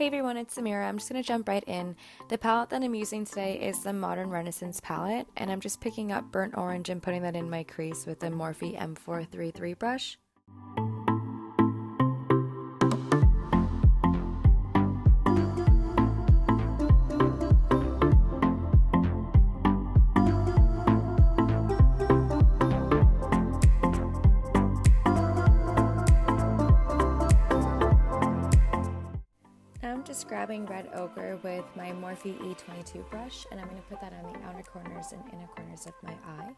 Hey everyone, it's Samira. I'm just going to jump right in. The palette that I'm using today is the Modern Renaissance palette, and I'm just picking up burnt orange and putting that in my crease with the Morphe M433 brush. I'm just grabbing red ochre with my Morphe E22 brush, and I'm going to put that on the outer corners and inner corners of my eye.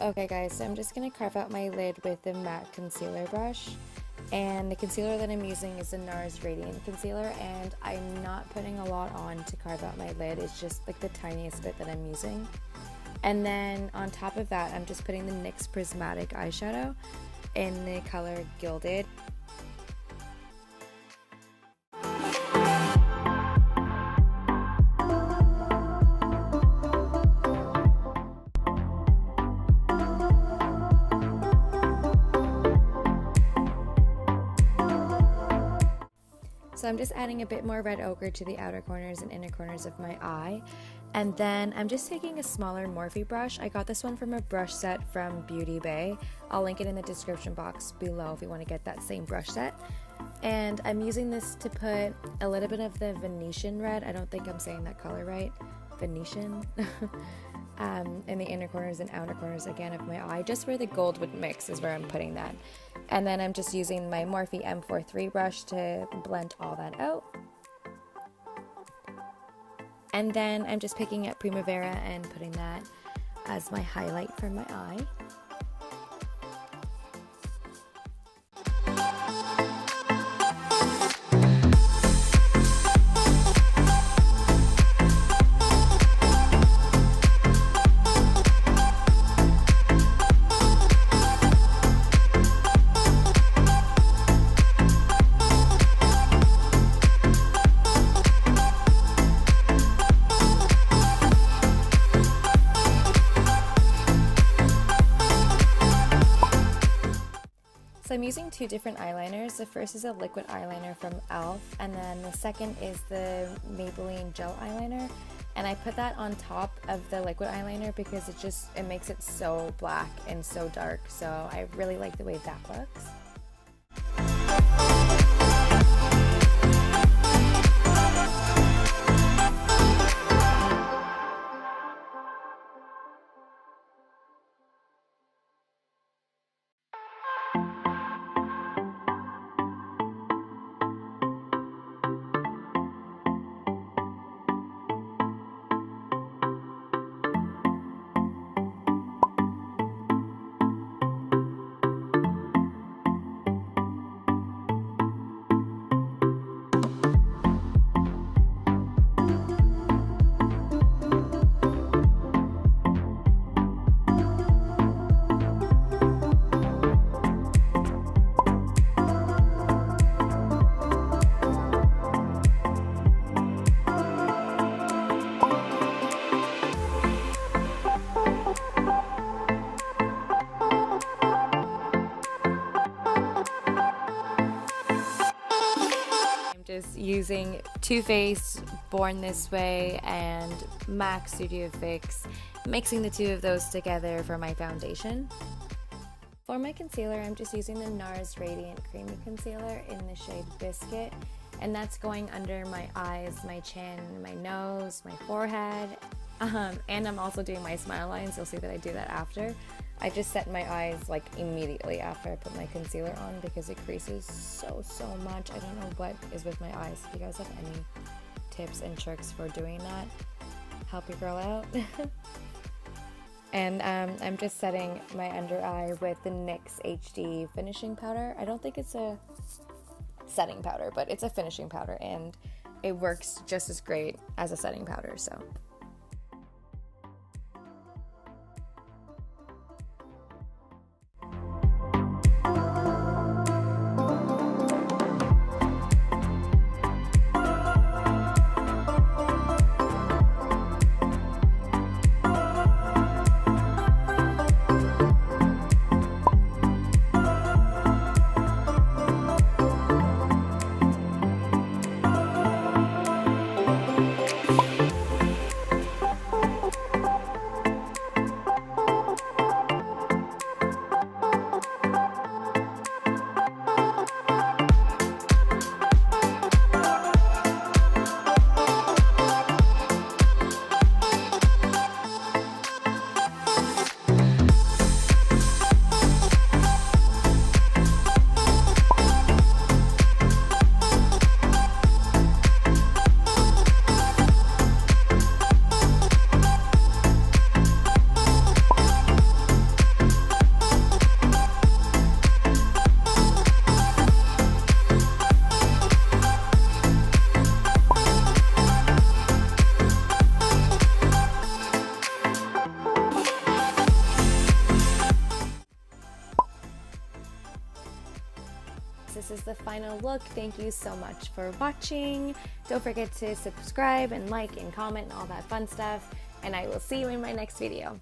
Okay guys, so I'm just going to carve out my lid with the matte concealer brush, and the concealer that I'm using is the Nars Radiant Concealer, and I'm not putting a lot on to carve out my lid. It's just like the tiniest bit that I'm using. And then on top of that, I'm just putting the NYX Prismatic eyeshadow in the color Gilded. So I'm just adding a bit more red ochre to the outer corners and inner corners of my eye. And then I'm just taking a smaller Morphe brush. I got this one from a brush set from Beauty Bay. I'll link it in the description box below if you want to get that same brush set. And I'm using this to put a little bit of the Venetian red. I don't think I'm saying that color right. Venetian. In the inner corners and outer corners again of my eye, just where the gold would mix is where I'm putting that. And then I'm just using my Morphe M43 brush to blend all that out. And then I'm just picking up Primavera and putting that as my highlight for my eye. So I'm using two different eyeliners. The first is a liquid eyeliner from e.l.f. and then the second is the Maybelline Gel Liner. And I put that on top of the liquid eyeliner because it makes it so black and so dark. So I really like the way that looks. Using Too Faced, Born This Way, and MAC Studio Fix, mixing the two of those together for my foundation. For my concealer, I'm just using the Nars Radiant Creamy Concealer in the shade Biscuit, and that's going under my eyes, my chin, my nose, my forehead, and I'm also doing my smile lines. You'll see that I do that after. I just set my eyes like immediately after I put my concealer on because it creases so much. I don't know what is with my eyes. If you guys have any tips and tricks for doing that, help your girl out. And I'm just setting my under eye with the NYX HD Finishing Powder. I don't think it's a setting powder, but it's a finishing powder and it works just as great as a setting powder, so. the final look. Thank you so much for watching. Don't forget to subscribe and like and comment and all that fun stuff. And I will see you in my next video.